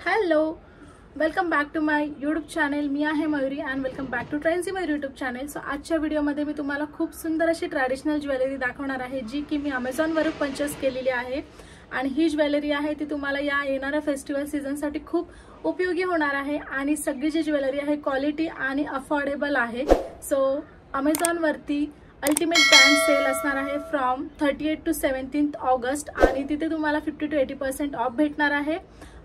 Hello, welcome back to my YouTube channel. मी आहे Mayuri and welcome back to Trendsy Mayuri YouTube channel. So आजच्या व्हिडिओमध्ये मी तुम्हाला खूप सुंदर अशी ट्रॅडिशनल ज्वेलरी दाखवणार आहे, जी की मी अमेझॉनवरून परचेस केलेली आहे. आणि ही ज्वेलरी आहे ती तुम्हाला या येणाऱ्या फेस्टिवल सीझनसाठी खूप उपयोगी होणार आहे. आणि सगळी जी ज्वेलरी आहे क्वालिटी आणि अफोर्डेबल आहे. सो अमेझॉनवरती अल्टिमेट ब्रँड सेल असणार आहे फ्रॉम 38 to 17 ऑगस्ट. आणि तिथे तुम्हाला 50 to 80% ऑफ भेटणार आहे.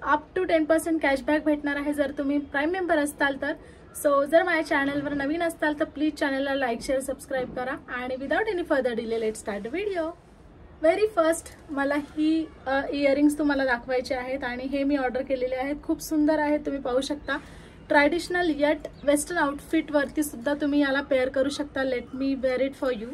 अप टू 10% कॅशबॅक भेटणार आहे जर तुम्ही प्राईम मेंबर असताल तर. सो जर माझ्या चॅनलवर नवीन असताल तर प्लीज चॅनलला लाईक शेअर सबस्क्राईब करा. आणि without any further delay let start video. Very first मला ही इयरिंग्स तुम्हाला दाखवायचे आहेत आणि हे मी ऑर्डर केलेले आहेत. खूप सुंदर आहेत, तुम्ही पाहू शकता. ट्रॅडिशनल येट वेस्टर्न आउटफिट वरती सुद्धा तुम्ही याला पेअर करू शकता. Let me wear it for you.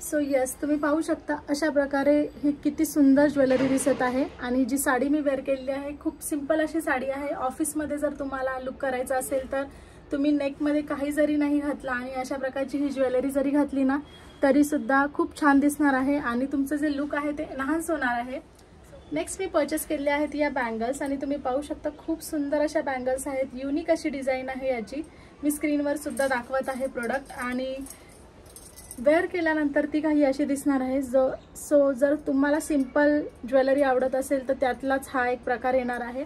So yes, तुम्ही पाहू शकता अशा प्रकारे ही किती सुंदर ज्वेलरी दिसत आहे. आणि जी साडी मी वेअर केलेली आहे खूप सिंपल अशी साडी आहे. ऑफिसमध्ये जर तुम्हाला लुक करायचा असेल तर तुम्ही नेकमध्ये काही जरी नाही घातला आणि अशा प्रकारची ही ज्वेलरी जरी घातली ना तरी सुद्धा खूप छान दिसणार आहे आणि तुमचं जे लुक आहे ते एनहान्स होणार आहे. नेक्स्ट मी परचेस केले आहेत या बँगल्स आणि तुम्ही पाहू शकता खूप सुंदर अशा बँगल्स आहेत. युनिक अशी डिझाईन आहे याची. मी स्क्रीनवर सुद्धा दाखवत आहे प्रोडक्ट. आणि वेअर केल्यानंतर ती काही अशी दिसणार आहे. सो जर तुम्हाला सिंपल ज्वेलरी आवडत असेल तर त्यातलाच हा एक प्रकार येणार आहे.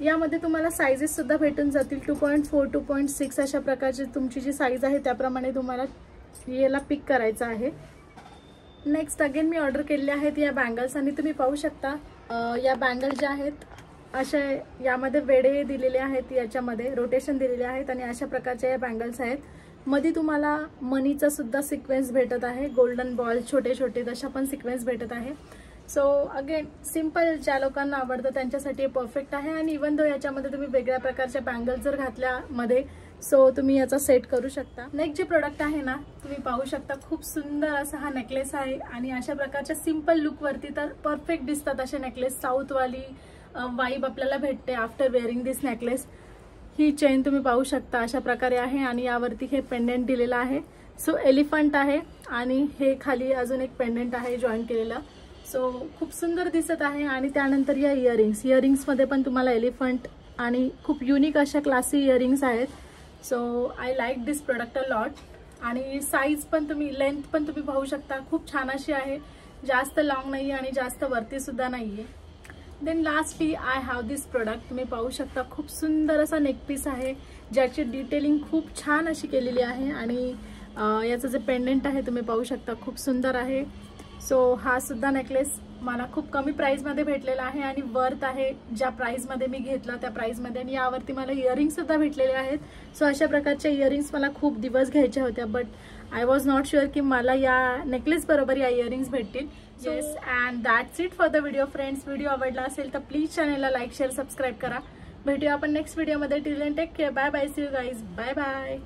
यामध्ये तुम्हाला साइजेस सुद्धा भेटून जातील. 2.4 2.6 अशा प्रकारची तुमची जी साईज आहे त्याप्रमाणे तुम्हाला याला पिक करायचं आहे. नेक्स्ट अगेन मी ऑर्डर केलेले आहेत या बँगल्स आणि तुम्ही पाहू शकता या बँगल ज्या आहेत अशा यामध्ये वेडे दिलेले आहेत, याच्यामध्ये रोटेशन दिलेले आहेत आणि अशा प्रकारच्या या बँगल्स आहेत. मध्ये तुम्हाला मनीचा सुद्धा सिक्वेन्स भेटत आहे. गोल्डन बॉल छोटे छोटे तशा पण सिक्वेन्स भेटत आहे. सो अगेन सिंपल ज्या लोकांना आवडतं त्यांच्यासाठी परफेक्ट आहे. आणि इवन दो याच्यामध्ये तुम्ही वेगळ्या प्रकारच्या बँगल जर घातल्या मध्ये सो तुम्ही याचा सेट करू शकता. नेक्स्ट जे प्रोडक्ट आहे ना तुम्ही पाहू शकता खूप सुंदर असा हा नेकलेस आहे. आणि अशा प्रकारच्या सिंपल लुकवरती तर परफेक्ट दिसतात असे नेकलेस. साऊथवाली वाईब आपल्याला भेटते आफ्टर वेअरिंग दिस नेकलेस. ही चेन तुम्ही पाहू शकता अशा प्रकारे आहे आणि यावरती हे पेंडेंट दिलेलं आहे. सो एलिफंट आहे आणि हे खाली अजून एक पेंडेंट आहे जॉईन केलेलं. सो खूप सुंदर दिसत आहे. आणि त्यानंतर या इयरिंग्समध्ये पण तुम्हाला एलिफंट आणि खूप युनिक अशा क्लासी इयरिंग्स आहेत. So I like this product a lot. आणि साईज पण तुम्ही लेंथ पण तुम्ही पाहू शकता खूप छान अशी आहे. जास्त लॉंग नाही आणि जास्त वरती सुद्धा नाहीये. Then lastly I have this product. तुम्ही पाहू शकता खूप सुंदर असा नेकपीस आहे ज्याची डिटेलिंग खूप छान अशी केलेली आहे. आणि याचं जे पेंडेंट आहे तुम्ही पाहू शकता खूप सुंदर आहे. सो हा सुद्धा नेकलेस मला खूप कमी प्राईसमध्ये भेटलेला आहे आणि वर्थ आहे ज्या प्राईसमध्ये मी घेतला त्या प्राईसमध्ये. आणि यावरती मला इयरिंग्स सुद्धा भेटलेले आहेत. सो अशा प्रकारच्या इयरिंग्स मला खूप दिवस घ्यायच्या होत्या but I was not sure की मला या नेकलेस बरोबर या इयरिंग्स भेटतील. Yes and that's it for the video friends. Video आवडला असेल तर प्लीज चॅनलला लाईक शेअर सबस्क्राईब करा. भेटूया आपण नेक्स्ट व्हिडिओमध्ये. Till then take care. Bye bye. See you guys. Bye bye.